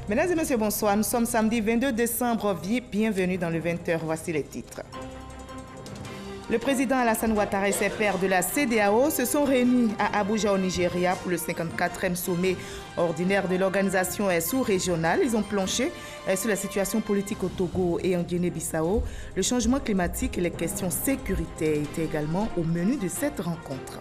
Mesdames et messieurs, bonsoir. Nous sommes samedi 22 décembre. Bienvenue dans le 20h. Voici les titres. Le président Alassane Ouattara et ses pairs de la CEDEAO se sont réunis à Abuja au Nigeria pour le 54e sommet ordinaire de l'organisation sous-régionale. Ils ont planché sur la situation politique au Togo et en Guinée-Bissau. Le changement climatique et les questions sécuritaires étaient également au menu de cette rencontre.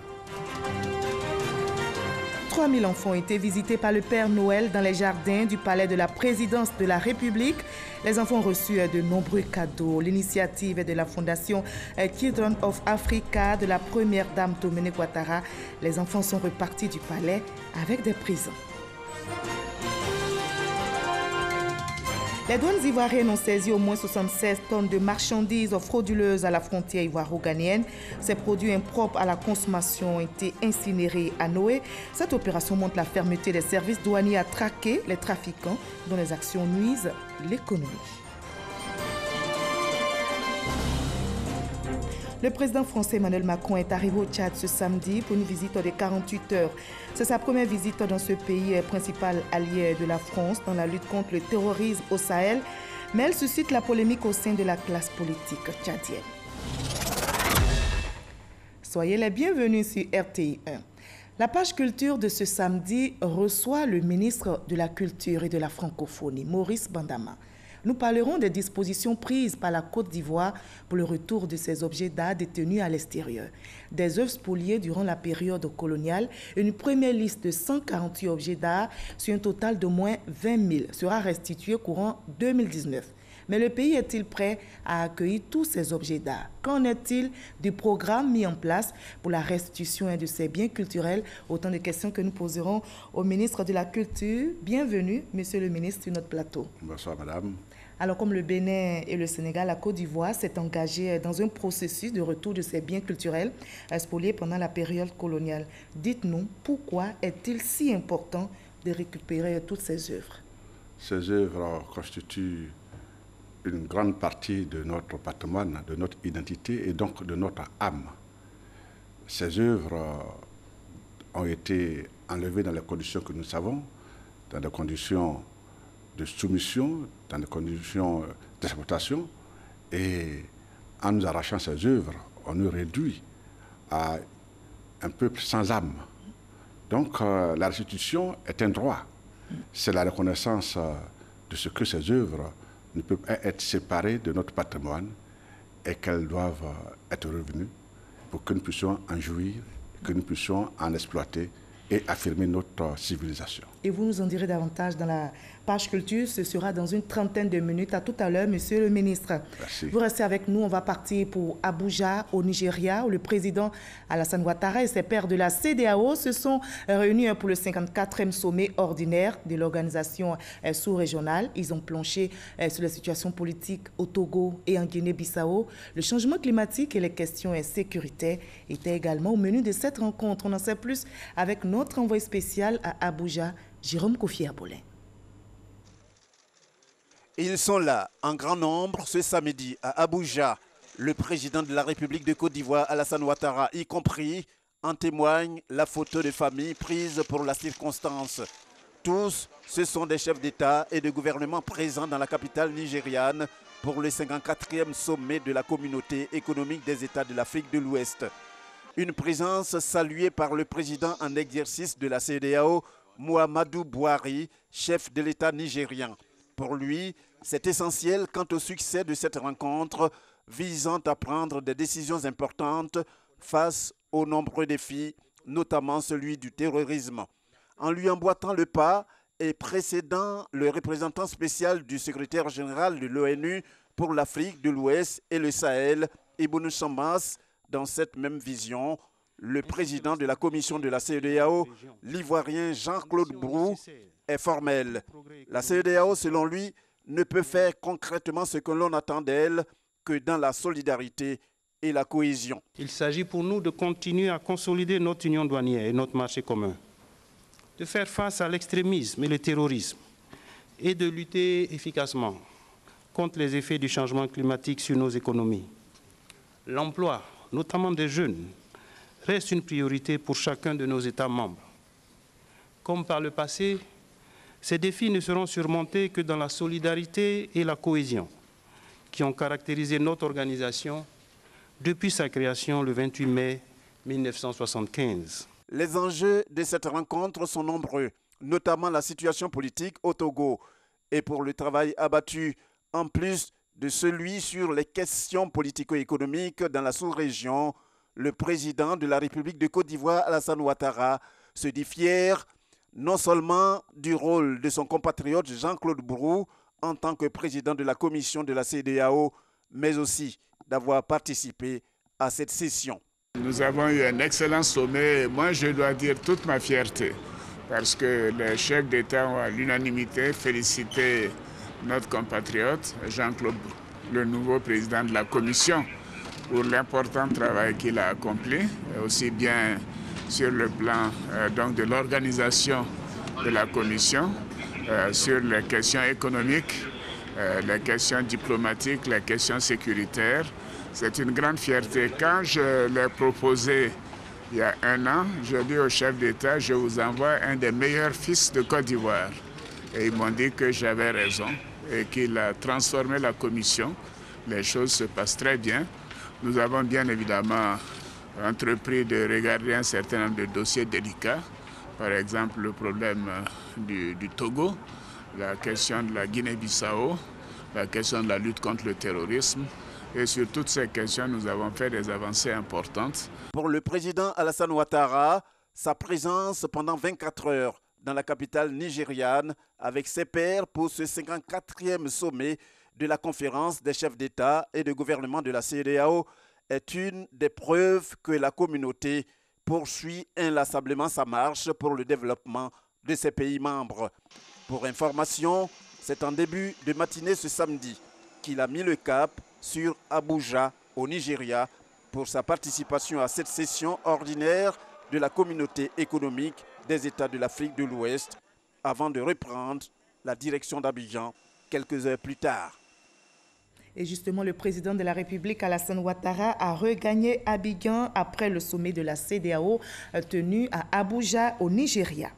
3000 enfants ont été visités par le Père Noël dans les jardins du palais de la présidence de la République. Les enfants ont reçu de nombreux cadeaux. L'initiative est de la fondation Children of Africa de la première dame Dominique Ouattara. Les enfants sont repartis du palais avec des prisons. Les douanes ivoiriennes ont saisi au moins 76 tonnes de marchandises frauduleuses à la frontière ivoiro-ghanéenne. Ces produits impropres à la consommation ont été incinérés à Noé. Cette opération montre la fermeté des services douaniers à traquer les trafiquants dont les actions nuisent l'économie. Le président français Emmanuel Macron est arrivé au Tchad ce samedi pour une visite de 48 heures. C'est sa première visite dans ce pays principal allié de la France dans la lutte contre le terrorisme au Sahel, mais elle suscite la polémique au sein de la classe politique tchadienne. Soyez les bienvenus sur RTI 1. La page culture de ce samedi reçoit le ministre de la Culture et de la Francophonie, Maurice Bandama. Nous parlerons des dispositions prises par la Côte d'Ivoire pour le retour de ces objets d'art détenus à l'extérieur. Des œuvres spoliées durant la période coloniale, une première liste de 148 objets d'art sur un total de moins 20 000 sera restituée courant 2019. Mais le pays est-il prêt à accueillir tous ces objets d'art? Qu'en est-il du programme mis en place pour la restitution de ces biens culturels? Autant de questions que nous poserons au ministre de la Culture. Bienvenue, monsieur le ministre, sur notre plateau. Bonsoir, madame. Alors, comme le Bénin et le Sénégal, la Côte d'Ivoire s'est engagée dans un processus de retour de ces biens culturels spoliés pendant la période coloniale. Dites-nous, pourquoi est-il si important de récupérer toutes ces œuvres? Ces œuvres constituent une grande partie de notre patrimoine, de notre identité et donc de notre âme. Ces œuvres ont été enlevées dans les conditions que nous savons, dans des conditions de soumission, dans des conditions d'exploitation, et en nous arrachant ces œuvres, on nous réduit à un peuple sans âme. Donc la restitution est un droit. C'est la reconnaissance de ce que ces œuvres ne peuvent être séparées de notre patrimoine et qu'elles doivent être revenues pour que nous puissions en jouir, que nous puissions en exploiter et affirmer notre civilisation. Et vous nous en direz davantage dans la page culture. Ce sera dans une trentaine de minutes. À tout à l'heure, monsieur le ministre. Merci. Vous restez avec nous. On va partir pour Abuja, au Nigeria, où le président Alassane Ouattara et ses pairs de la CEDEAO se sont réunis pour le 54e sommet ordinaire de l'organisation sous-régionale. Ils ont planché sur la situation politique au Togo et en Guinée-Bissau. Le changement climatique et les questions sécuritaires étaient également au menu de cette rencontre. On en sait plus avec notre envoyé spécial à Abuja, Jérôme Kofi Abolin. Ils sont là, en grand nombre, ce samedi à Abuja. Le président de la République de Côte d'Ivoire, Alassane Ouattara, y compris, en témoigne la photo de famille prise pour la circonstance. Tous, ce sont des chefs d'État et de gouvernement présents dans la capitale nigériane pour le 54e sommet de la communauté économique des États de l'Afrique de l'Ouest. Une présence saluée par le président en exercice de la CEDEAO, Muhammadu Buhari, chef de l'État nigérien. Pour lui, c'est essentiel quant au succès de cette rencontre visant à prendre des décisions importantes face aux nombreux défis, notamment celui du terrorisme. En lui emboîtant le pas et précédant le représentant spécial du secrétaire général de l'ONU pour l'Afrique de l'Ouest et le Sahel, Ibn Chambas, dans cette même vision, le président de la commission de la CEDEAO, l'Ivoirien Jean-Claude Brou, est formel. La CEDEAO, selon lui, ne peut faire concrètement ce que l'on attend d'elle que dans la solidarité et la cohésion. Il s'agit pour nous de continuer à consolider notre union douanière et notre marché commun, de faire face à l'extrémisme et le terrorisme et de lutter efficacement contre les effets du changement climatique sur nos économies. L'emploi, notamment des jeunes, reste une priorité pour chacun de nos États membres. Comme par le passé, Ces défis ne seront surmontés que dans la solidarité et la cohésion qui ont caractérisé notre organisation depuis sa création le 28 mai 1975. Les enjeux de cette rencontre sont nombreux, notamment la situation politique au Togo et pour le travail abattu, en plus de celui sur les questions politico-économiques dans la sous-région. Le président de la République de Côte d'Ivoire, Alassane Ouattara, se dit fier non seulement du rôle de son compatriote Jean-Claude Brou en tant que président de la commission de la CEDEAO, mais aussi d'avoir participé à cette session. Nous avons eu un excellent sommet et moi je dois dire toute ma fierté parce que les chefs d'État ont à l'unanimité félicité notre compatriote Jean-Claude Brou, le nouveau président de la commission, pour l'important travail qu'il a accompli, aussi bien sur le plan donc de l'organisation de la commission, sur les questions économiques, les questions diplomatiques, les questions sécuritaires. C'est une grande fierté. Quand je l'ai proposé il y a un an, je dis au chef d'État, je vous envoie un des meilleurs fils de Côte d'Ivoire. Et ils m'ont dit que j'avais raison et qu'il a transformé la commission. Les choses se passent très bien. Nous avons bien évidemment entrepris de regarder un certain nombre de dossiers délicats. Par exemple, le problème du Togo, la question de la Guinée-Bissau, la question de la lutte contre le terrorisme. Et sur toutes ces questions, nous avons fait des avancées importantes. Pour le président Alassane Ouattara, sa présence pendant 24 heures dans la capitale nigériane avec ses pairs pour ce 54e sommet de la conférence des chefs d'État et de gouvernement de la CEDEAO est une des preuves que la communauté poursuit inlassablement sa marche pour le développement de ses pays membres. Pour information, c'est en début de matinée ce samedi qu'il a mis le cap sur Abuja, au Nigeria, pour sa participation à cette session ordinaire de la communauté économique des États de l'Afrique de l'Ouest, avant de reprendre la direction d'Abidjan quelques heures plus tard. Et justement, le président de la République, Alassane Ouattara, a regagné Abidjan après le sommet de la CEDEAO tenu à Abuja, au Nigeria.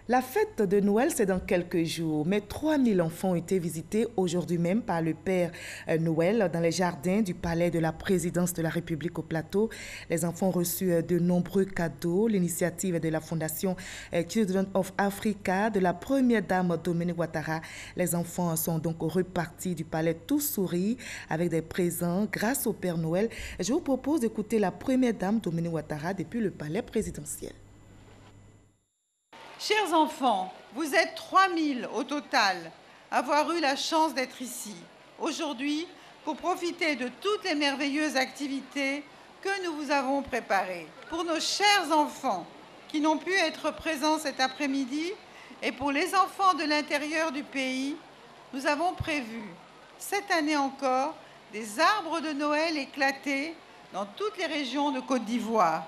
La fête de Noël, c'est dans quelques jours, mais 3000 enfants ont été visités aujourd'hui même par le Père Noël dans les jardins du palais de la présidence de la République au Plateau. Les enfants ont reçu de nombreux cadeaux. L'initiative de la Fondation Children of Africa, de la première dame Dominique Ouattara. Les enfants sont donc repartis du palais tous souris avec des présents grâce au Père Noël. Je vous propose d'écouter la première dame Dominique Ouattara depuis le palais présidentiel. Chers enfants, vous êtes 3000 au total à avoir eu la chance d'être ici aujourd'hui pour profiter de toutes les merveilleuses activités que nous vous avons préparées. Pour nos chers enfants qui n'ont pu être présents cet après-midi et pour les enfants de l'intérieur du pays, nous avons prévu cette année encore des arbres de Noël éclatés dans toutes les régions de Côte d'Ivoire.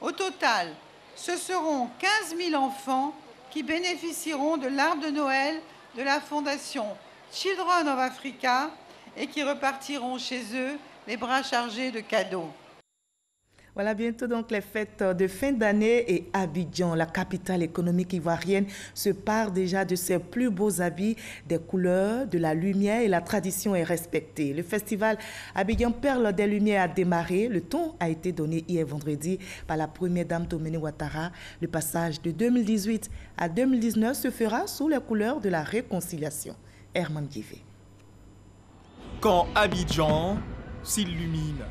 Au total, ce seront 15 000 enfants qui bénéficieront de l'arbre de Noël de la Fondation Children of Africa et qui repartiront chez eux les bras chargés de cadeaux. Voilà bientôt donc les fêtes de fin d'année et Abidjan, la capitale économique ivoirienne, se pare déjà de ses plus beaux habits, des couleurs, de la lumière et la tradition est respectée. Le festival Abidjan Perle des Lumières a démarré. Le ton a été donné hier vendredi par la première dame Dominique Ouattara. Le passage de 2018 à 2019 se fera sous les couleurs de la réconciliation. Herman Guivet. Quand Abidjan s'illumine.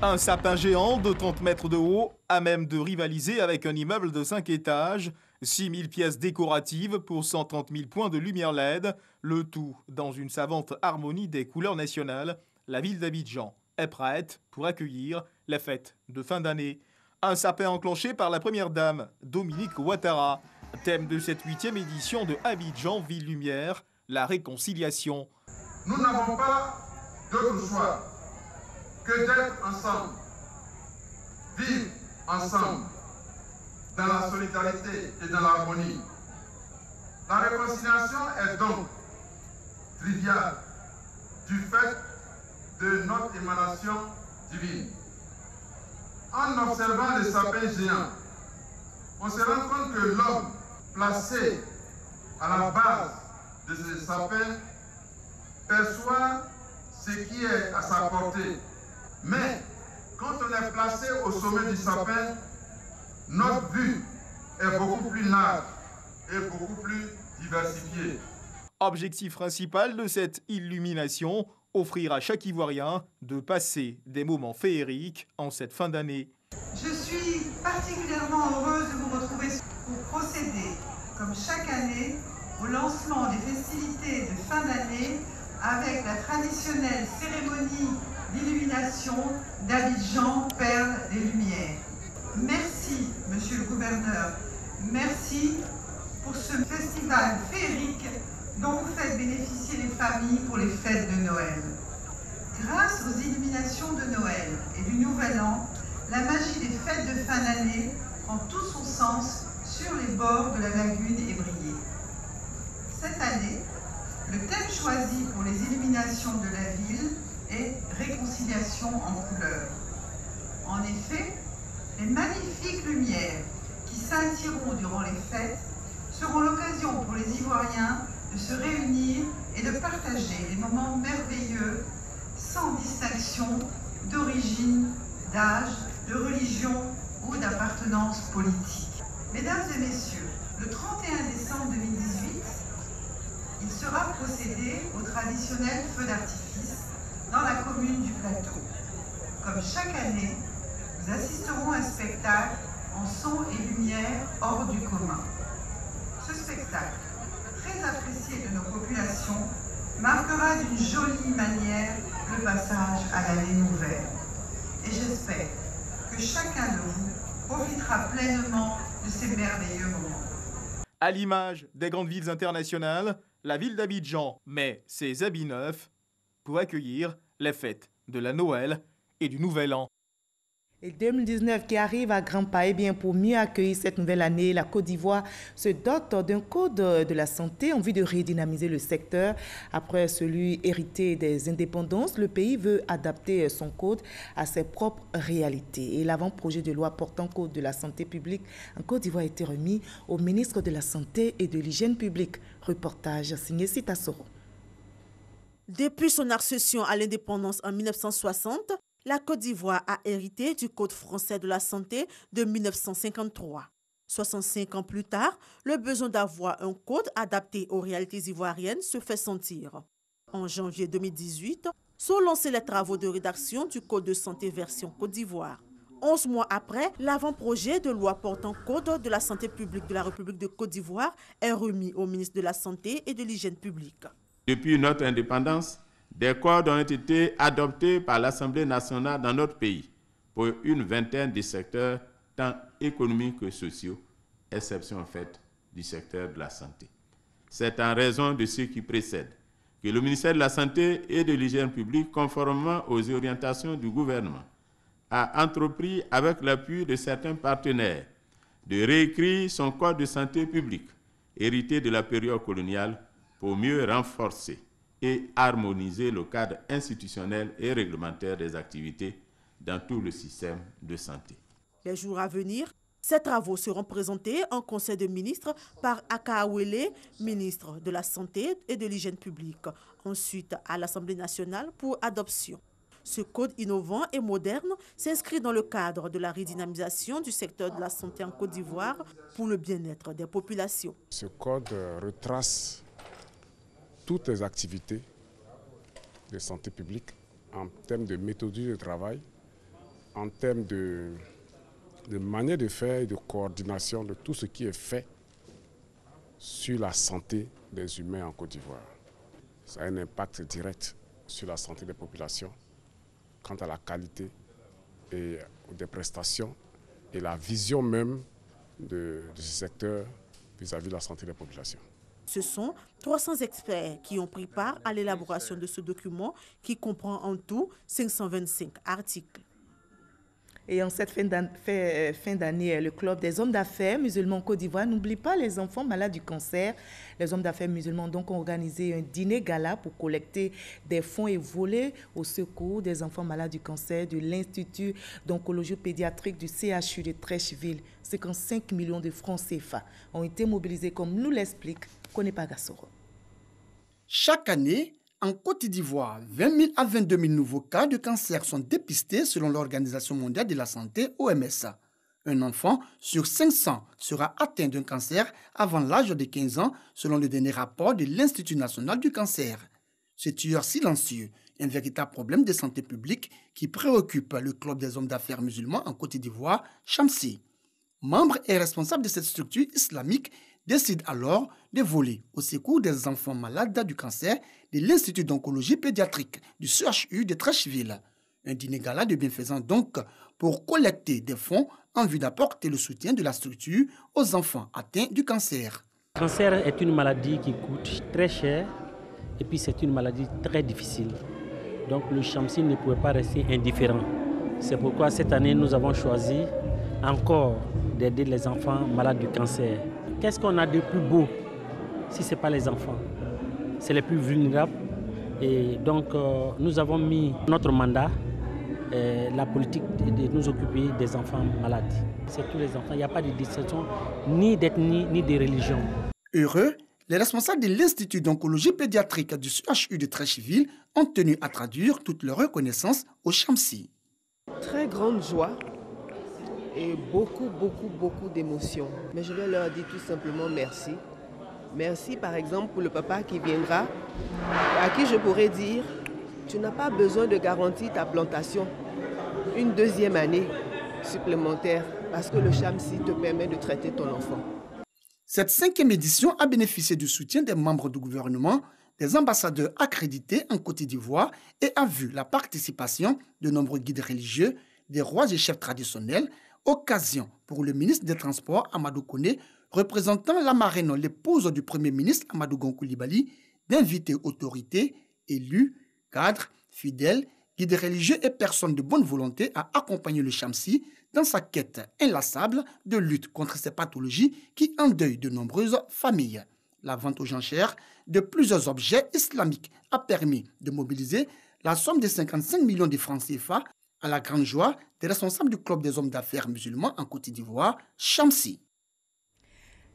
Un sapin géant de 30 mètres de haut, à même de rivaliser avec un immeuble de 5 étages, 6000 pièces décoratives pour 130 000 points de lumière LED, le tout dans une savante harmonie des couleurs nationales. La ville d'Abidjan est prête pour accueillir la fête de fin d'année. Un sapin enclenché par la première dame, Dominique Ouattara. Thème de cette 8e édition de Abidjan Ville Lumière, la réconciliation. Nous n'avons pas d'autre choix que d'être ensemble, vivre ensemble, dans la solidarité et dans l'harmonie. La réconciliation est donc triviale du fait de notre émanation divine. En observant les sapins géants on se rend compte que l'homme placé à la base de ce sapin perçoit ce qui est à sa portée. Mais quand on est placé au sommet du sapin, notre vue est beaucoup plus large et beaucoup plus diversifiée. Objectif principal de cette illumination, offrir à chaque Ivoirien de passer des moments féeriques en cette fin d'année. Je suis particulièrement heureuse de vous retrouver pour procéder, comme chaque année, au lancement des festivités de fin d'année avec la traditionnelle cérémonie d'illumination d'Abidjan, Perle des Lumières. Merci, Monsieur le Gouverneur, merci pour ce festival féerique dont vous faites bénéficier les familles pour les fêtes de Noël. Grâce aux illuminations de Noël et du Nouvel An, la magie des fêtes de fin d'année prend tout son sens sur les bords de la lagune ébriée. Cette année, le thème choisi pour les illuminations de la ville est « Réconciliation en couleurs ». En effet, les magnifiques lumières qui scintilleront durant les fêtes seront l'occasion pour les Ivoiriens de se réunir et de partager des moments merveilleux sans distinction d'origine, d'âge, de religion ou d'appartenance politique. Mesdames et messieurs, le 31 décembre 2018, il sera procédé au traditionnel feu d'artifice dans la commune du Plateau. Comme chaque année, nous assisterons à un spectacle en son et lumière hors du commun. Ce spectacle, très apprécié de nos populations, marquera d'une jolie manière le passage à l'année nouvelle. Et j'espère que chacun de vous profitera pleinement de ces merveilleux moments. À l'image des grandes villes internationales, la ville d'Abidjan met ses habits neufs pour accueillir les fêtes de la Noël et du Nouvel An. Et 2019 qui arrive à grands pas, et bien pour mieux accueillir cette nouvelle année, la Côte d'Ivoire se dote d'un code de la santé en vue de redynamiser le secteur. Après celui hérité des indépendances, le pays veut adapter son code à ses propres réalités. Et l'avant-projet de loi portant code de la santé publique en Côte d'Ivoire a été remis au ministre de la Santé et de l'Hygiène publique. Reportage signé Sita Soro. Depuis son accession à l'indépendance en 1960, la Côte d'Ivoire a hérité du Code français de la santé de 1953. 65 ans plus tard, le besoin d'avoir un code adapté aux réalités ivoiriennes se fait sentir. En janvier 2018, sont lancés les travaux de rédaction du Code de santé version Côte d'Ivoire. 11 mois après, l'avant-projet de loi portant Code de la santé publique de la République de Côte d'Ivoire est remis au ministre de la Santé et de l'Hygiène publique. Depuis notre indépendance, des codes ont été adoptés par l'Assemblée nationale dans notre pays pour une vingtaine de secteurs, tant économiques que sociaux, exception faite du secteur de la santé. C'est en raison de ce qui précède que le ministère de la Santé et de l'Hygiène publique, conformément aux orientations du gouvernement, a entrepris, avec l'appui de certains partenaires, de réécrire son code de santé publique, hérité de la période coloniale, pour mieux renforcer et harmoniser le cadre institutionnel et réglementaire des activités dans tout le système de santé. Les jours à venir, ces travaux seront présentés en Conseil de ministres par Aka Awele, ministre de la Santé et de l'Hygiène publique, ensuite à l'Assemblée nationale pour adoption. Ce code innovant et moderne s'inscrit dans le cadre de la redynamisation du secteur de la santé en Côte d'Ivoire pour le bien-être des populations. Ce code retrace toutes les activités de santé publique en termes de méthodologie de travail, en termes de manière de faire et de coordination de tout ce qui est fait sur la santé des humains en Côte d'Ivoire. Ça a un impact direct sur la santé des populations quant à la qualité et des prestations et la vision même de ce secteur vis-à-vis de la santé des populations. Ce sont 300 experts qui ont pris part à l'élaboration de ce document qui comprend en tout 525 articles. Et en cette fin d'année, le Club des hommes d'affaires musulmans Côte d'Ivoire n'oublie pas les enfants malades du cancer. Les hommes d'affaires musulmans donc ont organisé un dîner gala pour collecter des fonds et voler au secours des enfants malades du cancer de l'Institut d'oncologie pédiatrique du CHU de Treichville. 55 millions de francs CFA ont été mobilisés, comme nous l'explique Konepa Gassoro. Chaque année, en Côte d'Ivoire, 20 000 à 22 000 nouveaux cas de cancer sont dépistés selon l'Organisation mondiale de la santé, OMS. Un enfant sur 500 sera atteint d'un cancer avant l'âge de 15 ans, selon le dernier rapport de l'Institut national du cancer. Ce tueur silencieux, un véritable problème de santé publique qui préoccupe le Club des hommes d'affaires musulmans en Côte d'Ivoire, Chamsi. Membre et responsable de cette structure islamique, décide alors de voler au secours des enfants malades du cancer de l'Institut d'oncologie pédiatrique du CHU de Treichville. Un dîner gala de bienfaisance donc pour collecter des fonds en vue d'apporter le soutien de la structure aux enfants atteints du cancer. Le cancer est une maladie qui coûte très cher et puis c'est une maladie très difficile. Donc le Chamsi ne pouvait pas rester indifférent. C'est pourquoi cette année nous avons choisi encore d'aider les enfants malades du cancer. Qu'est-ce qu'on a de plus beau si ce n'est pas les enfants? C'est les plus vulnérables. Et donc nous avons mis notre mandat, la politique de nous occuper des enfants malades. C'est tous les enfants, il n'y a pas de distinction ni d'ethnie ni de religion. Heureux, les responsables de l'Institut d'oncologie pédiatrique du CHU de Treichville ont tenu à traduire toute leur reconnaissance au Chamsi. Très grande joie et beaucoup d'émotions. Mais je vais leur dire tout simplement merci. Merci par exemple pour le papa qui viendra, à qui je pourrais dire, tu n'as pas besoin de garantir ta plantation une deuxième année supplémentaire parce que le Chamsi te permet de traiter ton enfant. Cette 5e édition a bénéficié du soutien des membres du gouvernement, des ambassadeurs accrédités en Côte d'Ivoire et a vu la participation de nombreux guides religieux, des rois et chefs traditionnels, occasion pour le ministre des Transports, Amadou Koné, représentant la marraine, l'épouse du Premier ministre, Amadou Gon Coulibaly, d'inviter autorités, élus, cadres, fidèles, guides religieux et personnes de bonne volonté à accompagner le Chamsi dans sa quête inlassable de lutte contre ces pathologies qui endeuillent de nombreuses familles. La vente aux enchères de plusieurs objets islamiques a permis de mobiliser la somme de 55 millions de francs CFA à la grande joie des responsables du Club des hommes d'affaires musulmans en Côte d'Ivoire, Chamsi.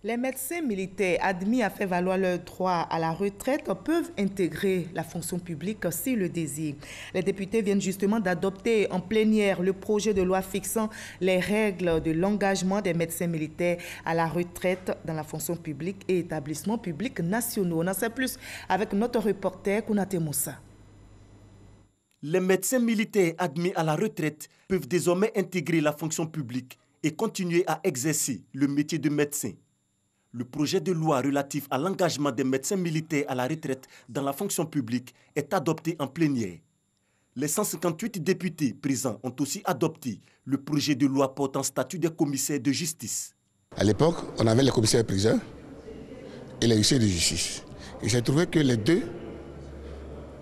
Les médecins militaires admis à faire valoir leur droit à la retraite peuvent intégrer la fonction publique s'ils le désirent. Les députés viennent justement d'adopter en plénière le projet de loi fixant les règles de l'engagement des médecins militaires à la retraite dans la fonction publique et établissements publics nationaux. On en sait plus avec notre reporter Kounaté Moussa. Les médecins militaires admis à la retraite peuvent désormais intégrer la fonction publique et continuer à exercer le métier de médecin. Le projet de loi relatif à l'engagement des médecins militaires à la retraite dans la fonction publique est adopté en plénière. Les 158 députés présents ont aussi adopté le projet de loi portant statut des commissaires de justice. À l'époque, on avait les commissaires priseurs et les huissiers de justice. Et j'ai trouvé que les deux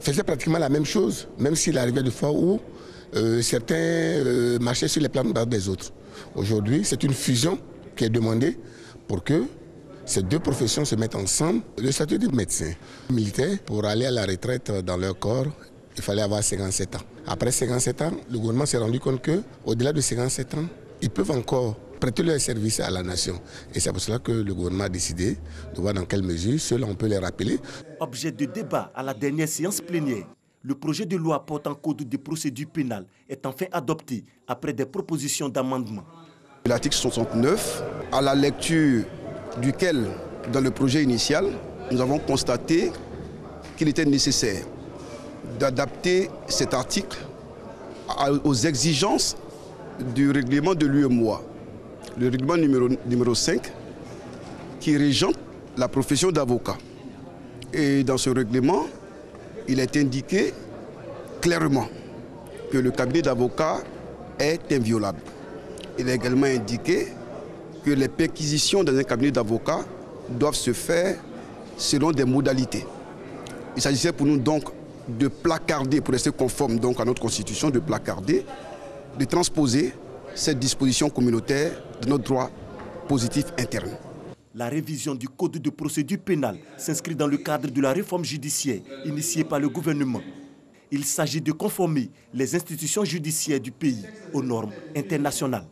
faisaient pratiquement la même chose, même s'il arrivait des fois où certains marchaient sur les plans des autres. Aujourd'hui, c'est une fusion qui est demandée pour que ces deux professions se mettent ensemble. Le statut de médecin militaire, pour aller à la retraite dans leur corps, il fallait avoir 57 ans. Après 57 ans, le gouvernement s'est rendu compte qu'au-delà de 57 ans, ils peuvent encore prêter leur service à la nation. Et c'est pour cela que le gouvernement a décidé de voir dans quelle mesure ceux-là on peut les rappeler. Objet de débat à la dernière séance plénière, le projet de loi portant code de procédure pénale est enfin adopté après des propositions d'amendement. L'article 69, à la lecture duquel, dans le projet initial, nous avons constaté qu'il était nécessaire d'adapter cet article aux exigences du règlement de l'UEMOA, le règlement numéro 5, qui régente la profession d'avocat. Et dans ce règlement, il est indiqué clairement que le cabinet d'avocat est inviolable. Il est également indiqué que les perquisitions dans un cabinet d'avocats doivent se faire selon des modalités. Il s'agissait pour nous donc de placarder, pour rester conforme donc à notre constitution, de placarder, de transposer cette disposition communautaire de notre droit positif interne. La révision du code de procédure pénale s'inscrit dans le cadre de la réforme judiciaire initiée par le gouvernement. Il s'agit de conformer les institutions judiciaires du pays aux normes internationales.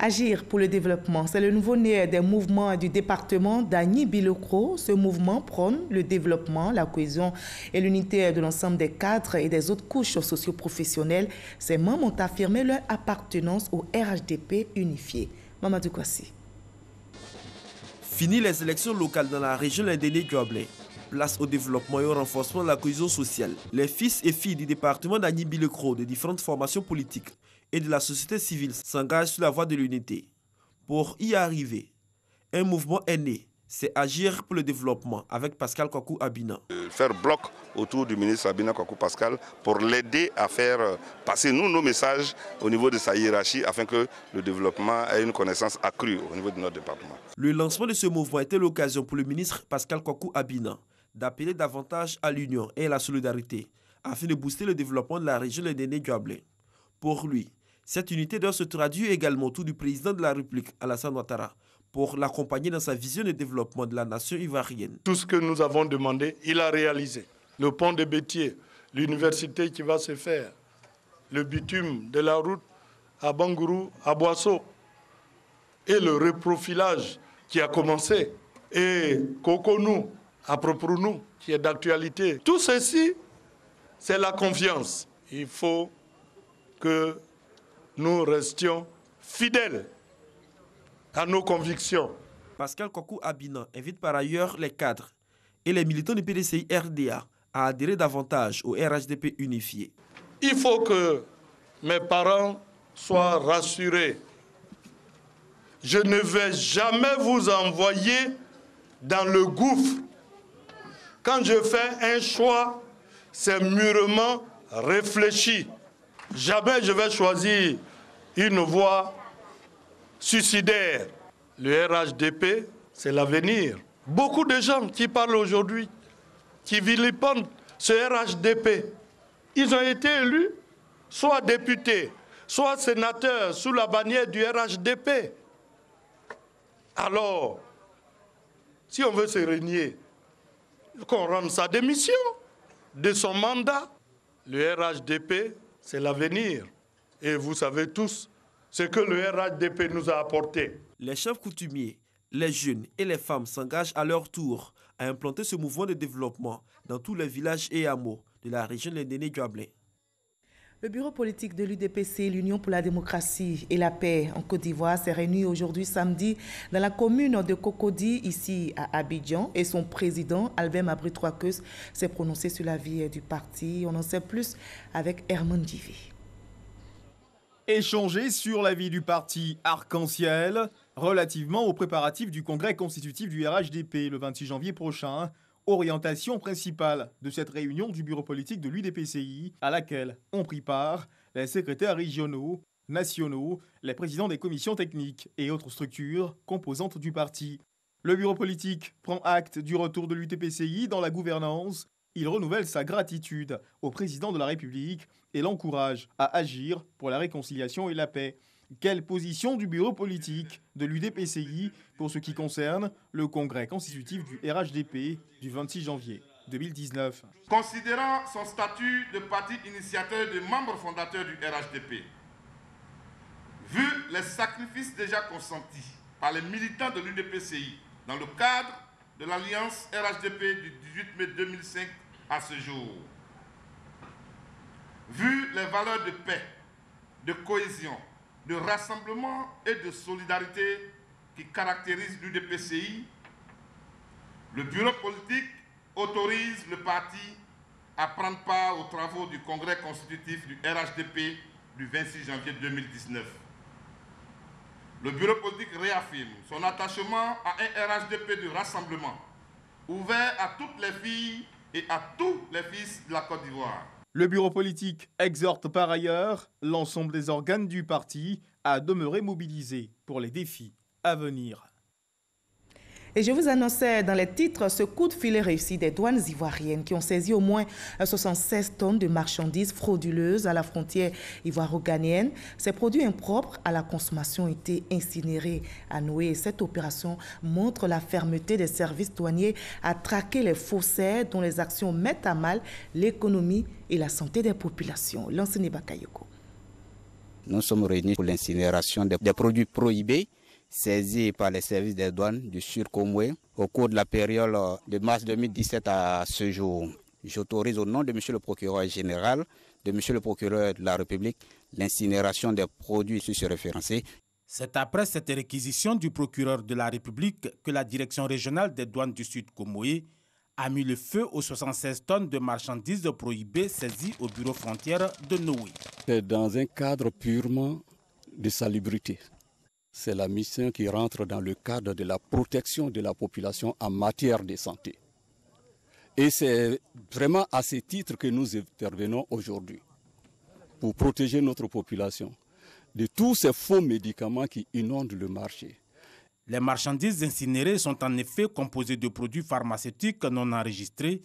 Agir pour le développement, c'est le nouveau-né des mouvements du département d'Agny Bilokro. Ce mouvement prône le développement, la cohésion et l'unité de l'ensemble des cadres et des autres couches socio-professionnelles. Ces membres ont affirmé leur appartenance au RHDP unifié. Mamadou Kwasi. Fini les élections locales dans la région Lindéné-Dioblé. Place au développement et au renforcement de la cohésion sociale. Les fils et filles du département d'Agny Bilokro de différentes formations politiques et de la société civile s'engagent sur la voie de l'unité. Pour y arriver, un mouvement est né. C'est Agir pour le développement avec Pascal Kwaku Abina. Faire bloc autour du ministre Abina Kwaku Pascal pour l'aider à faire passer nos messages au niveau de sa hiérarchie afin que le développement ait une connaissance accrue au niveau de notre département. Le lancement de ce mouvement était l'occasion pour le ministre Pascal Kwaku Abina d'appeler davantage à l'union et à la solidarité afin de booster le développement de la région Lindéné-Dioblé. Pour lui, cette unité doit se traduire également autour du président de la République, Alassane Ouattara, pour l'accompagner dans sa vision de développement de la nation ivoirienne. Tout ce que nous avons demandé, il a réalisé. Le pont de Bétier, l'université qui va se faire, le bitume de la route à Bangourou, à Boisseau, et le reprofilage qui a commencé, et Kokonou, à Proprou-Nou, qui est d'actualité. Tout ceci, c'est la confiance. Il faut que nous restions fidèles à nos convictions. Pascal Kwaku Abina invite par ailleurs les cadres et les militants du PDCI RDA à adhérer davantage au RHDP unifié. Il faut que mes parents soient rassurés. Je ne vais jamais vous envoyer dans le gouffre. Quand je fais un choix, c'est mûrement réfléchi. Jamais je vais choisir une voie suicidaire. Le RHDP, c'est l'avenir. Beaucoup de gens qui parlent aujourd'hui, qui vilipendent ce RHDP, ils ont été élus, soit députés, soit sénateurs, sous la bannière du RHDP. Alors, si on veut se régner, qu'on rende sa démission de son mandat. Le RHDP, c'est l'avenir. Et vous savez tous ce que le RHDP nous a apporté. Les chefs coutumiers, les jeunes et les femmes s'engagent à leur tour à implanter ce mouvement de développement dans tous les villages et hameaux de la région Lindéné-Dioblé. Le bureau politique de l'UDPC, l'Union pour la démocratie et la paix en Côte d'Ivoire, s'est réuni aujourd'hui samedi dans la commune de Cocody, ici à Abidjan. Et son président, Albert Mabry-Troikeus, s'est prononcé sur la vie du parti. On en sait plus avec Herman Divé. Échanger sur la vie du parti Arc-en-Ciel relativement aux préparatifs du congrès constitutif du RHDP le 26 janvier prochain. Orientation principale de cette réunion du bureau politique de l'UDPCI à laquelle ont pris part les secrétaires régionaux, nationaux, les présidents des commissions techniques et autres structures composantes du parti. Le bureau politique prend acte du retour de l'UDPCI dans la gouvernance. Il renouvelle sa gratitude au président de la République et l'encourage à agir pour la réconciliation et la paix. Quelle position du bureau politique de l'UDPCI pour ce qui concerne le congrès constitutif du RHDP du 26 janvier 2019? Considérant son statut de parti initiateur de membre fondateur du RHDP, vu les sacrifices déjà consentis par les militants de l'UDPCI dans le cadre de l'alliance RHDP du 18 mai 2005 à ce jour, vu les valeurs de paix, de cohésion, de rassemblement et de solidarité qui caractérisent l'UDPCI, le bureau politique autorise le parti à prendre part aux travaux du congrès constitutif du RHDP du 26 janvier 2019. Le bureau politique réaffirme son attachement à un RHDP de rassemblement, ouvert à toutes les filles et à tous les fils de la Côte d'Ivoire. Le bureau politique exhorte par ailleurs l'ensemble des organes du parti à demeurer mobilisés pour les défis à venir. Et je vous annonçais dans les titres ce coup de filet réussi des douanes ivoiriennes qui ont saisi au moins 76 tonnes de marchandises frauduleuses à la frontière ivoiro-ghanéenne. Ces produits impropres à la consommation ont été incinérés à Noé. Cette opération montre la fermeté des services douaniers à traquer les faussaires dont les actions mettent à mal l'économie et la santé des populations. L'enseigne Bakayoko. Nous sommes réunis pour l'incinération des produits prohibés saisis par les services des douanes du Sud-Comoué au cours de la période de mars 2017 à ce jour. J'autorise au nom de M. le procureur général, de M. le procureur de la République, l'incinération des produits sur ce référencé. C'est après cette réquisition du procureur de la République que la direction régionale des douanes du Sud-Comoué a mis le feu aux 76 tonnes de marchandises prohibées saisies au bureau frontière de Noé. C'est dans un cadre purement de salubrité. C'est la mission qui rentre dans le cadre de la protection de la population en matière de santé. Et c'est vraiment à ce titre que nous intervenons aujourd'hui, pour protéger notre population de tous ces faux médicaments qui inondent le marché. Les marchandises incinérées sont en effet composées de produits pharmaceutiques non enregistrés,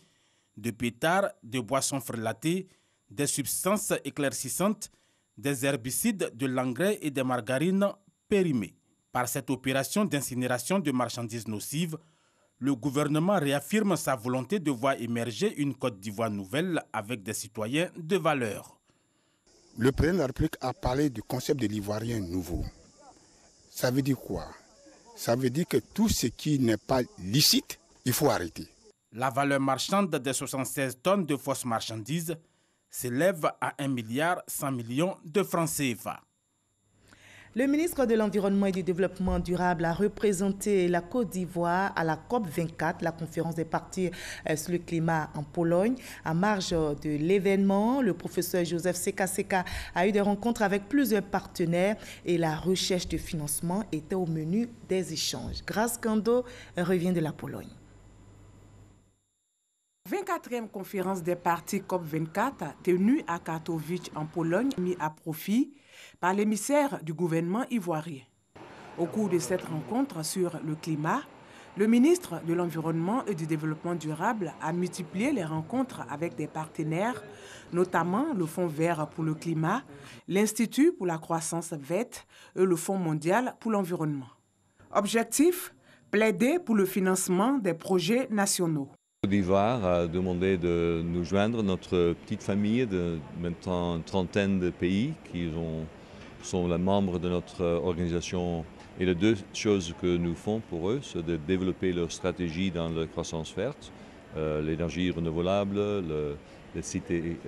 de pétards, de boissons frelatées, des substances éclaircissantes, des herbicides, de l'engrais et des margarines périmées. Par cette opération d'incinération de marchandises nocives, le gouvernement réaffirme sa volonté de voir émerger une Côte d'Ivoire nouvelle avec des citoyens de valeur. Le président de la République a parlé du concept de l'Ivoirien nouveau. Ça veut dire quoi? Ça veut dire que tout ce qui n'est pas licite, il faut arrêter. La valeur marchande des 76 tonnes de fausses marchandises s'élève à 1,1 milliard de francs CFA. Le ministre de l'Environnement et du Développement durable a représenté la Côte d'Ivoire à la COP24, la conférence des parties sur le climat en Pologne. En marge de l'événement, le professeur Joseph Sekaseka a eu des rencontres avec plusieurs partenaires et la recherche de financement était au menu des échanges. Grace Kando revient de la Pologne. 24e conférence des parties COP24 tenue à Katowice en Pologne, mise à profit par l'émissaire du gouvernement ivoirien. Au cours de cette rencontre sur le climat, le ministre de l'Environnement et du Développement durable a multiplié les rencontres avec des partenaires, notamment le Fonds vert pour le climat, l'Institut pour la croissance verte et le Fonds mondial pour l'environnement. Objectif, plaider pour le financement des projets nationaux. Côte d'Ivoire a demandé de nous joindre, notre petite famille de maintenant une trentaine de pays qui sont les membres de notre organisation. Et les deux choses que nous faisons pour eux, c'est de développer leur stratégie dans la croissance verte, l'énergie renouvelable, les cités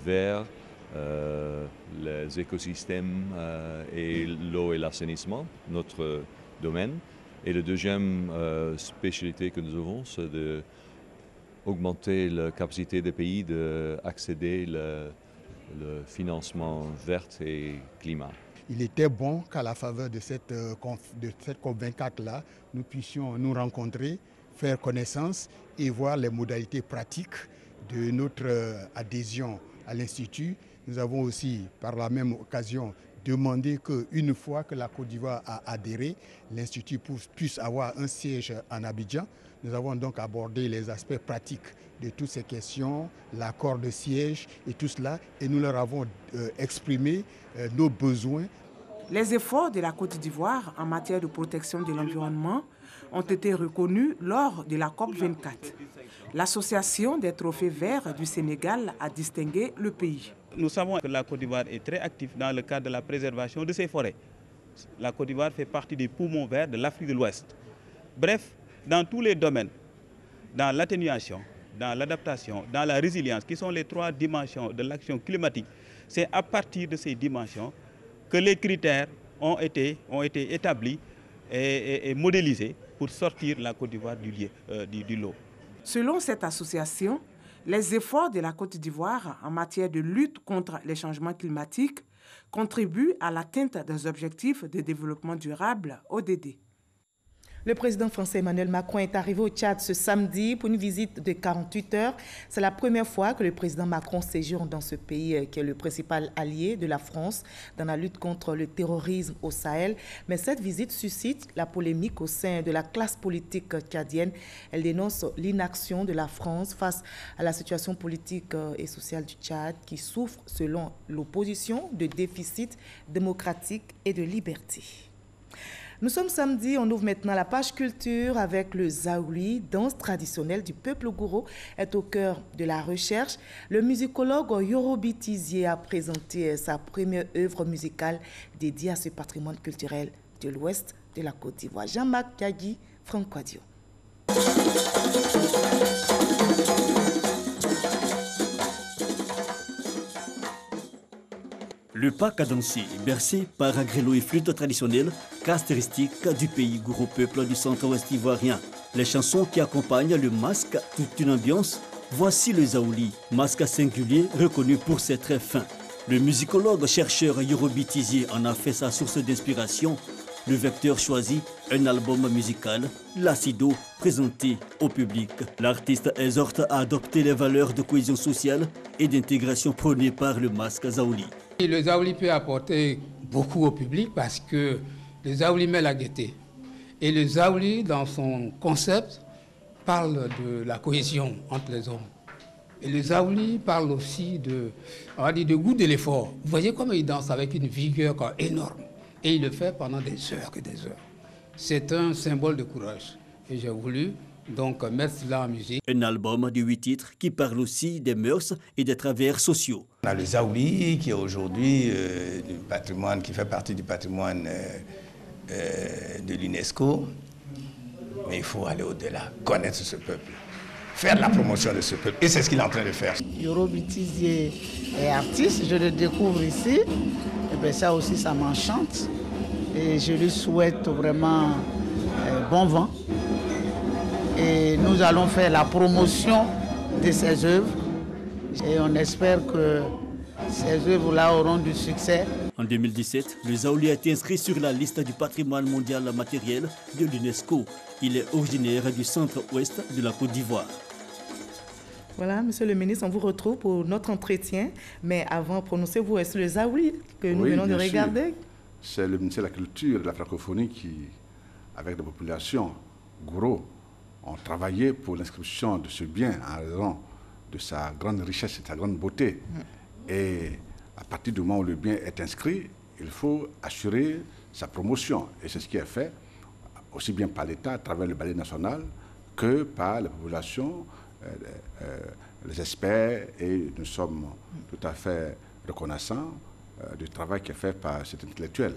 verts, les écosystèmes et l'eau et l'assainissement, notre domaine. Et la deuxième spécialité que nous avons, c'est d'augmenter la capacité des pays d'accéder le financement vert et climat. Il était bon qu'à la faveur de cette COP24-là, nous puissions nous rencontrer, faire connaissance et voir les modalités pratiques de notre adhésion à l'Institut. Nous avons aussi, par la même occasion, demandé qu'une fois que la Côte d'Ivoire a adhéré, l'Institut puisse avoir un siège en Abidjan. Nous avons donc abordé les aspects pratiques de toutes ces questions, l'accord de siège et tout cela, et nous leur avons exprimé nos besoins. Les efforts de la Côte d'Ivoire en matière de protection de l'environnement ont été reconnus lors de la COP24. L'Association des trophées verts du Sénégal a distingué le pays. Nous savons que la Côte d'Ivoire est très active dans le cadre de la préservation de ses forêts. La Côte d'Ivoire fait partie des poumons verts de l'Afrique de l'Ouest. Bref, dans tous les domaines, dans l'atténuation, dans l'adaptation, dans la résilience, qui sont les trois dimensions de l'action climatique, c'est à partir de ces dimensions que les critères ont été établis et modélisés pour sortir la Côte d'Ivoire du lot. Selon cette association, les efforts de la Côte d'Ivoire en matière de lutte contre les changements climatiques contribuent à l'atteinte des objectifs de développement durable, ODD. Le président français Emmanuel Macron est arrivé au Tchad ce samedi pour une visite de 48 heures. C'est la première fois que le président Macron séjourne dans ce pays qui est le principal allié de la France dans la lutte contre le terrorisme au Sahel. Mais cette visite suscite la polémique au sein de la classe politique tchadienne. Elle dénonce l'inaction de la France face à la situation politique et sociale du Tchad qui souffre, selon l'opposition, de déficit démocratique et de liberté. Nous sommes samedi, on ouvre maintenant la page culture avec le Zaouli, danse traditionnelle du peuple gouro, est au cœur de la recherche. Le musicologue Yorobi Tizier a présenté sa première œuvre musicale dédiée à ce patrimoine culturel de l'ouest de la Côte d'Ivoire. Jean-Marc Kagi, Franck Wadio. Le pas cadencé, bercé par un grelot et flûte traditionnelle, caractéristique du pays gouro peuple du centre-ouest ivoirien. Les chansons qui accompagnent le masque, toute une ambiance. Voici le Zaouli, masque singulier reconnu pour ses traits fins. Le musicologue chercheur Yorobi Tizier en a fait sa source d'inspiration. Le vecteur choisi, un album musical, l'Acido, présenté au public. L'artiste exhorte à adopter les valeurs de cohésion sociale et d'intégration prônées par le masque Zaouli. Le Zaouli peut apporter beaucoup au public parce que le Zaouli met la gaieté. Et le Zaouli, dans son concept, parle de la cohésion entre les hommes. Et le Zaouli parle aussi de goût de l'effort. Vous voyez comment il danse avec une vigueur énorme. Et il le fait pendant des heures et des heures. C'est un symbole de courage. Et j'ai voulu donc mettre cela en musique. Un album de 8 titres qui parle aussi des mœurs et des travers sociaux. On a le Zaouli qui est aujourd'hui du patrimoine, qui fait partie du patrimoine de l'UNESCO. Mais il faut aller au-delà, connaître ce peuple, faire la promotion de ce peuple. Et c'est ce qu'il est en train de faire. Yorobi Tizier est artiste, je le découvre ici. Et bien ça aussi, ça m'enchante. Et je lui souhaite vraiment bon vent. Et nous allons faire la promotion de ses œuvres. Et on espère que ces œuvres-là auront du succès. En 2017, le Zaouli a été inscrit sur la liste du patrimoine mondial matériel de l'UNESCO. Il est originaire du centre-ouest de la Côte d'Ivoire. Voilà, monsieur le ministre, on vous retrouve pour notre entretien. Mais avant, prononcez-vous, est-ce le Zaouli que nous venons de regarder? C'est le ministère de la Culture et de la Francophonie qui, avec la population gouro, ont travaillé pour l'inscription de ce bien en raison de sa grande richesse et de sa grande beauté. Et à partir du moment où le bien est inscrit, il faut assurer sa promotion. Et c'est ce qui est fait, aussi bien par l'État à travers le ballet national que par la population, les experts. Et nous sommes tout à fait reconnaissants du travail qui est fait par cet intellectuel.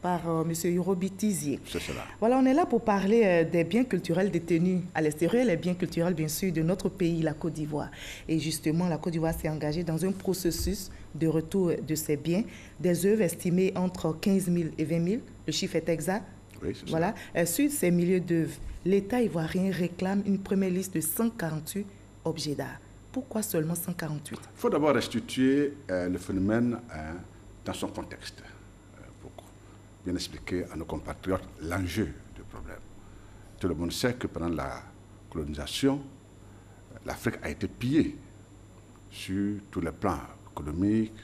Par M. Yorobi Tizier. C'est cela. Voilà, on est là pour parler des biens culturels détenus à l'extérieur, les biens culturels, bien sûr, de notre pays, la Côte d'Ivoire. Et justement, la Côte d'Ivoire s'est engagée dans un processus de retour de ces biens, des œuvres estimées entre 15 000 et 20 000, le chiffre est exact. Oui, c'est voilà. Sur ces milliers d'œuvres, l'État ivoirien réclame une première liste de 148 objets d'art. Pourquoi seulement 148? Il faut d'abord restituer le phénomène dans son contexte. Bien expliquer à nos compatriotes l'enjeu du problème. Tout le monde sait que pendant la colonisation, l'Afrique a été pillée sur tous les plans économiques,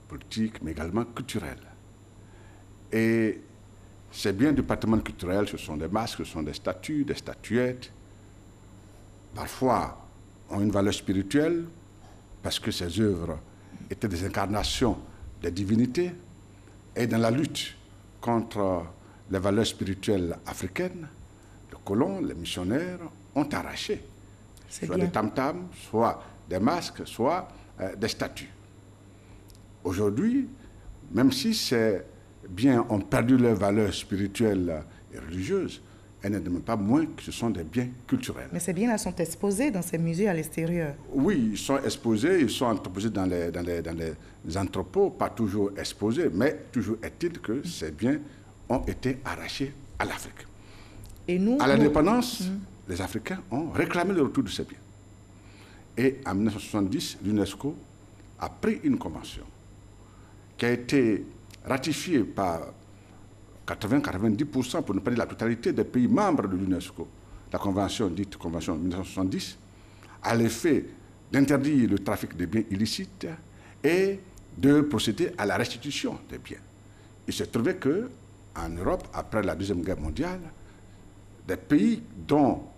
politiques, mais également culturels. Et ces biens du patrimoine culturel, ce sont des masques, ce sont des statues, des statuettes. Parfois, ont une valeur spirituelle parce que ces œuvres étaient des incarnations des divinités. Et dans la lutte contre les valeurs spirituelles africaines, les colons, les missionnaires ont arraché soit des tam-tams, soit des masques, soit des statues. Aujourd'hui, même si ces biens ont perdu leurs valeurs spirituelles et religieuses, elles ne demeurent pas moins que ce sont des biens culturels. Mais ces biens-là sont exposés dans ces musées à l'extérieur? Oui, ils sont exposés, ils sont entreposés dans les entrepôts, pas toujours exposés, mais toujours est-il que ces biens ont été arrachés à l'Afrique. Et nous, à l'indépendance, les Africains ont réclamé le retour de ces biens. Et en 1970, l'UNESCO a pris une convention qui a été ratifiée par 80-90%, pour ne pas dire la totalité des pays membres de l'UNESCO, la convention dite Convention 1970, à l'effet d'interdire le trafic des biens illicites et de procéder à la restitution des biens. Il se trouvait qu'en Europe, après la Deuxième Guerre mondiale, des pays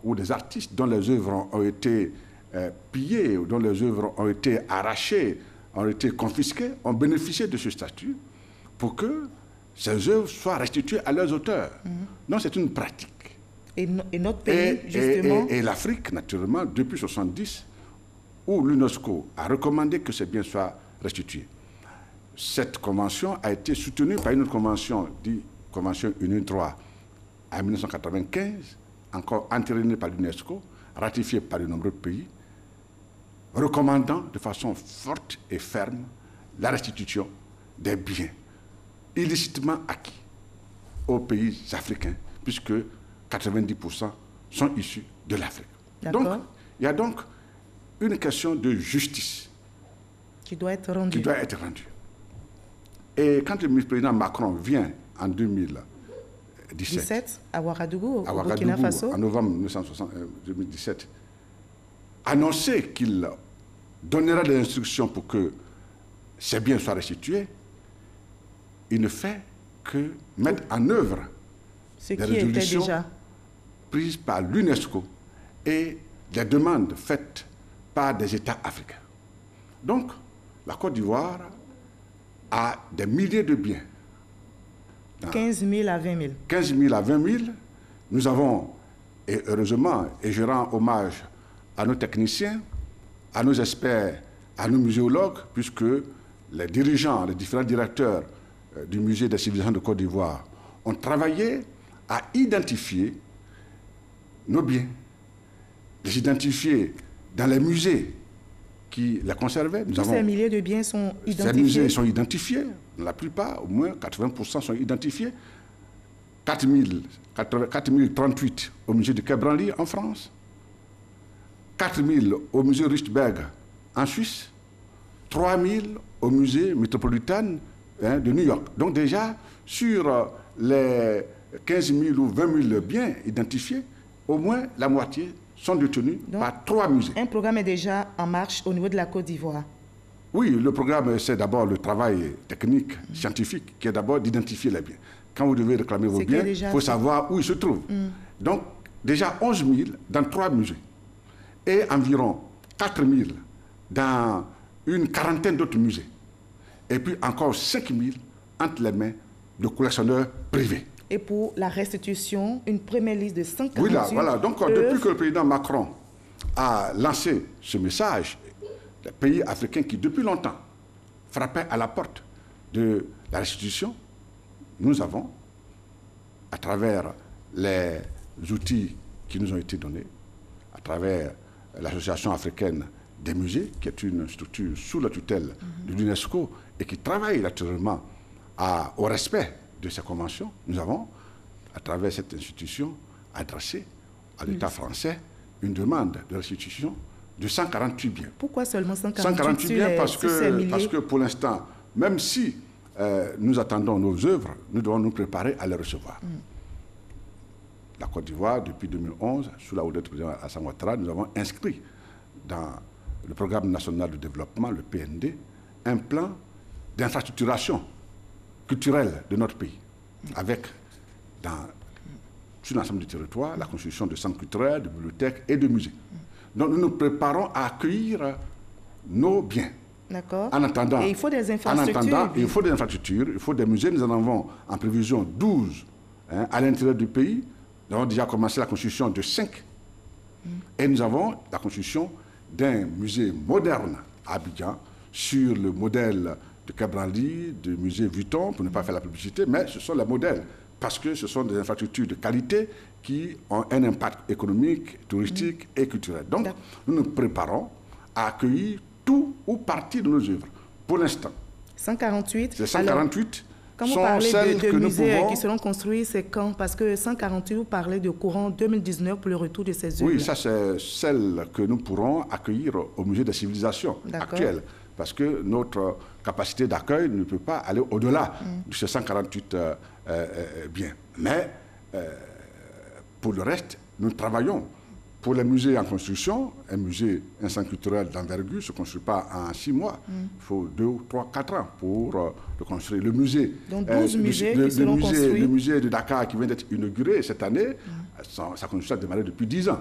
ou des artistes dont les œuvres ont été pillées, ou dont les œuvres ont été arrachées, ont été confisquées, ont bénéficié de ce statut pour que ces œuvres soient restituées à leurs auteurs. Donc c'est une pratique. Et notre pays, justement... Et l'Afrique, naturellement, depuis 1970, où l'UNESCO a recommandé que ces biens soient restitués. Cette convention a été soutenue par une autre convention, dite Convention UNIS 3, en 1995, encore entérinée par l'UNESCO, ratifiée par de nombreux pays, recommandant de façon forte et ferme la restitution des biens illicitement acquis aux pays africains, puisque 90% sont issus de l'Afrique. Donc, il y a donc une question de justice qui doit être rendue. Et quand le président Macron vient en 2017 à Ouagadougou, au Burkina Faso, en novembre 2017, annoncer qu'il donnera des instructions pour que ces biens soient restitués, il ne fait que mettre en œuvre ce des qui était résolutions déjà prises par l'UNESCO et des demandes faites par des États africains. Donc, la Côte d'Ivoire a des milliers de biens. 15 000 à 20 000. 15 000 à 20 000. Nous avons, et heureusement, et je rends hommage à nos techniciens, à nos experts, à nos muséologues, puisque les dirigeants, les différents directeurs du musée des civilisations de Côte d'Ivoire ont travaillé à identifier nos biens, les identifier dans les musées qui les conservaient. Tous ces milliers de biens sont identifiés. Ces musées sont identifiés, la plupart, au moins 80% sont identifiés. 4038 au musée de Quai Branly en France, 4000 au musée Richtberg en Suisse, 3000 au musée métropolitain de New York. Donc déjà, sur les 15 000 ou 20 000 biens identifiés, au moins la moitié sont détenus par 3 musées. Un programme est déjà en marche au niveau de la Côte d'Ivoire. Oui, le programme, c'est d'abord le travail technique, scientifique, qui est d'abord d'identifier les biens. Quand vous devez réclamer vos biens, il faut savoir où ils se trouvent. Donc, déjà 11 000 dans 3 musées et environ 4 000 dans une quarantaine d'autres musées. Et puis encore 5 000 entre les mains de collectionneurs privés. Et pour la restitution, une première liste de 148 Oui, voilà. Donc, depuis que le président Macron a lancé ce message, les pays africains qui, depuis longtemps, frappaient à la porte de la restitution, nous avons, à travers les outils qui nous ont été donnés, à travers l'Association africaine des musées, qui est une structure sous la tutelle de l'UNESCO et qui travaille naturellement au respect de ces conventions, nous avons, à travers cette institution, adressé à l'État français une demande de restitution de 148 biens. Pourquoi seulement 148 biens parce que pour l'instant, même si nous attendons nos œuvres, nous devons nous préparer à les recevoir. La Côte d'Ivoire, depuis 2011, sous la houlette du président Alassane Ouattara, nous avons inscrit dans le programme national de développement, le PND, un plan d'infrastructuration culturelle de notre pays, avec, sur l'ensemble du territoire, la construction de centres culturels, de bibliothèques et de musées. Donc nous nous préparons à accueillir nos biens. D'accord. En attendant, et il faut des infrastructures. Il faut des infrastructures, il faut des musées. Nous en avons en prévision 12 à l'intérieur du pays. Nous avons déjà commencé la construction de 5. Et nous avons la construction d'un musée moderne à Abidjan sur le modèle de Quai Branly, du musée Vuitton, pour ne pas faire la publicité, mais ce sont les modèles, parce que ce sont des infrastructures de qualité qui ont un impact économique, touristique et culturel. Donc, nous nous préparons à accueillir tout ou partie de nos œuvres. Pour l'instant. 148. C'est 148. Quand vous parlez de musées qui seront construits, c'est quand? Parce que 148, vous parlez de courant 2019 pour le retour de ces œuvres. Oui, ça c'est celle que nous pourrons accueillir au musée des civilisations actuelles. parce que notre capacité d'accueil ne peut pas aller au-delà de ces 148 biens. Mais pour le reste, nous travaillons. Pour les musées en construction, un centre culturel d'envergure ne se construit pas en 6 mois. Il faut 2, 3, 4 ans pour le construire. Le musée, donc 12 musées qui seront construits. Le musée de Dakar qui vient d'être inauguré cette année, sa construction a démarré depuis 10 ans.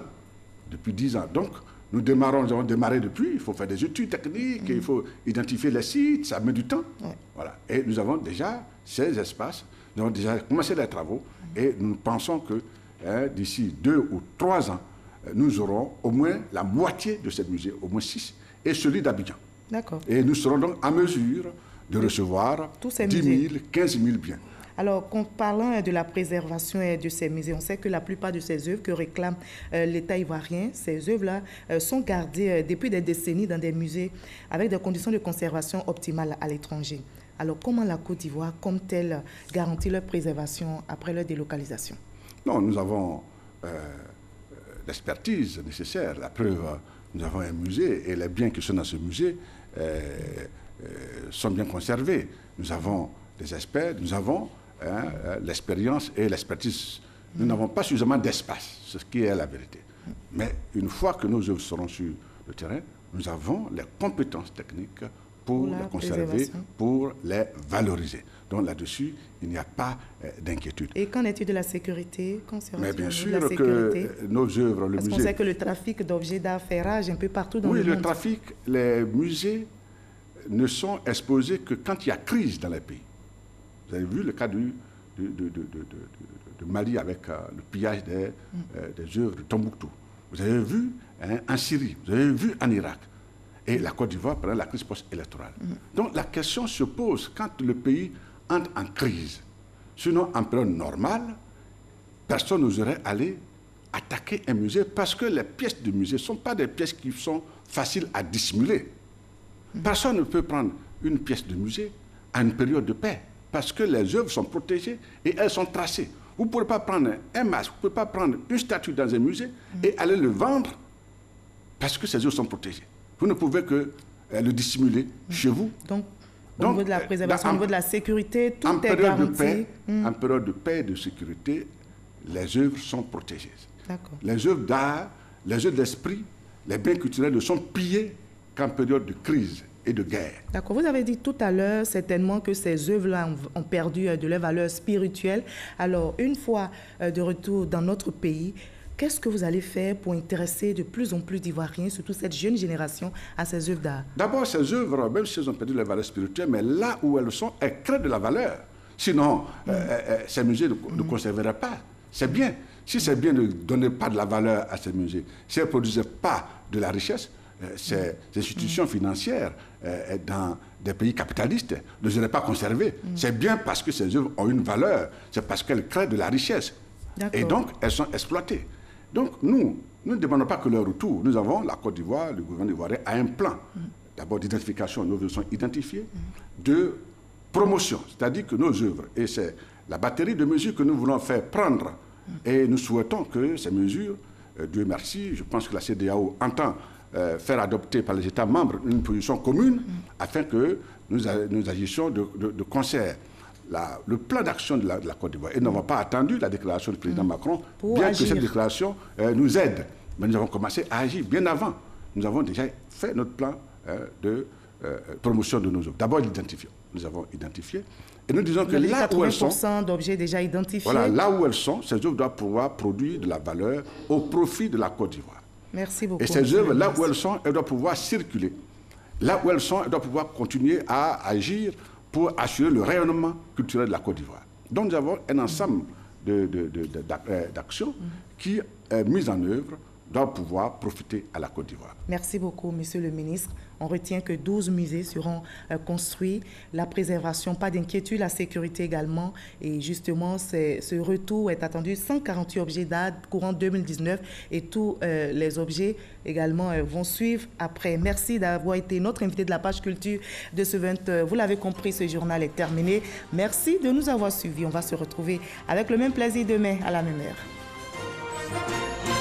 Depuis 10 ans. Donc, nous avons démarré depuis, il faut faire des études techniques, il faut identifier les sites, ça met du temps. Voilà. Et nous avons déjà ces espaces, nous avons déjà commencé les travaux et nous pensons que d'ici 2 ou 3 ans, nous aurons au moins la moitié de ces musées, au moins 6, et celui d'Abidjan. D'accord. Et nous serons donc en mesure de recevoir 10 000, 15 000 biens. Alors, en parlant de la préservation de ces musées, on sait que la plupart de ces œuvres que réclame l'État ivoirien, ces œuvres-là sont gardées depuis des décennies dans des musées avec des conditions de conservation optimales à l'étranger. Alors, comment la Côte d'Ivoire compte-t-elle garantir leur préservation après leur délocalisation? Non, nous avons l'expertise nécessaire. La preuve, nous avons un musée et les biens qui sont dans ce musée sont bien conservés. Nous avons des experts, nous avons l'expérience et l'expertise. Nous n'avons pas suffisamment d'espace, ce qui est la vérité. Mais une fois que nos œuvres seront sur le terrain, nous avons les compétences techniques pour les conserver, pour les valoriser. Donc là-dessus, il n'y a pas d'inquiétude. Et qu'en est-il de la sécurité? Mais bien sûr que nos œuvres, le musée... Parce qu'on sait que le trafic d'objets d'art fait rage un peu partout dans le monde. Oui, le trafic, les musées ne sont exposés que quand il y a crise dans les pays. Vous avez vu le cas de Mali avec le pillage des œuvres de Tombouctou. Vous avez vu en Syrie, vous avez vu en Irak. Et la Côte d'Ivoire pendant la crise post-électorale. Donc la question se pose quand le pays entre en crise. Sinon, en période normale, personne n'oserait aller attaquer un musée parce que les pièces du musée ne sont pas des pièces qui sont faciles à dissimuler. Personne ne peut prendre une pièce de musée à une période de paix parce que les œuvres sont protégées et elles sont tracées. Vous ne pourrez pas prendre un masque, vous ne pouvez pas prendre une statue dans un musée et aller le vendre parce que ces œuvres sont protégées. Vous ne pouvez que le dissimuler chez vous. Donc, au niveau de la préservation, au niveau de la sécurité, tout est garanti. En période de paix et de sécurité, les œuvres sont protégées. Les œuvres d'art, les œuvres d'esprit, les biens culturels ne sont pillés qu'en période de crise et de guerre. D'accord. Vous avez dit tout à l'heure certainement que ces œuvres-là ont perdu de leur valeur spirituelle. Alors, une fois de retour dans notre pays, qu'est-ce que vous allez faire pour intéresser de plus en plus d'Ivoiriens, surtout cette jeune génération, à ces œuvres d'art? D'abord, ces œuvres, même si elles ont perdu leur valeur spirituelle, mais là où elles sont, elles créent de la valeur. Sinon, ces musées ne conserveraient pas. C'est bien. Si c'est bien de ne donner pas de la valeur à ces musées, si elles ne produisaient pas de la richesse, ces institutions financières dans des pays capitalistes ne seraient pas conservées. C'est bien parce que ces œuvres ont une valeur, c'est parce qu'elles créent de la richesse. Et donc, elles sont exploitées. Donc, nous ne demandons pas que leur retour. Nous avons, la Côte d'Ivoire, le gouvernement ivoirien a un plan, d'abord d'identification, nos œuvres sont identifiées, de promotion, c'est-à-dire que nos œuvres, et c'est la batterie de mesures que nous voulons faire prendre, et nous souhaitons que ces mesures, Dieu merci, je pense que la CEDEAO entend faire adopter par les États membres une position commune afin que nous agissions de concert. Le plan d'action de la Côte d'Ivoire. Et nous n'avons pas attendu la déclaration du président Macron, bien que cette déclaration nous aide. Mais nous avons commencé à agir bien avant. Nous avons déjà fait notre plan de promotion de nos œuvres. D'abord, l'identifier. Nous avons identifié. Et nous disons que là où elles sont... 80% d'objets déjà identifiés. Voilà, là où elles sont, ces œuvres doivent pouvoir produire de la valeur au profit de la Côte d'Ivoire. Merci beaucoup. Et ces œuvres, là où elles sont, elles doivent pouvoir circuler. Là où elles sont, elles doivent pouvoir continuer à agir pour assurer le rayonnement culturel de la Côte d'Ivoire. Donc nous avons un ensemble d'actions qui, mises en œuvre, doivent pouvoir profiter à la Côte d'Ivoire. Merci beaucoup, Monsieur le ministre. On retient que 12 musées seront construits. La préservation, pas d'inquiétude, la sécurité également. Et justement, ce retour est attendu. 148 objets d'art courant 2019 et tous les objets également vont suivre après. Merci d'avoir été notre invité de la page culture de ce 20. Vous l'avez compris, ce journal est terminé. Merci de nous avoir suivis. On va se retrouver avec le même plaisir demain à la même heure.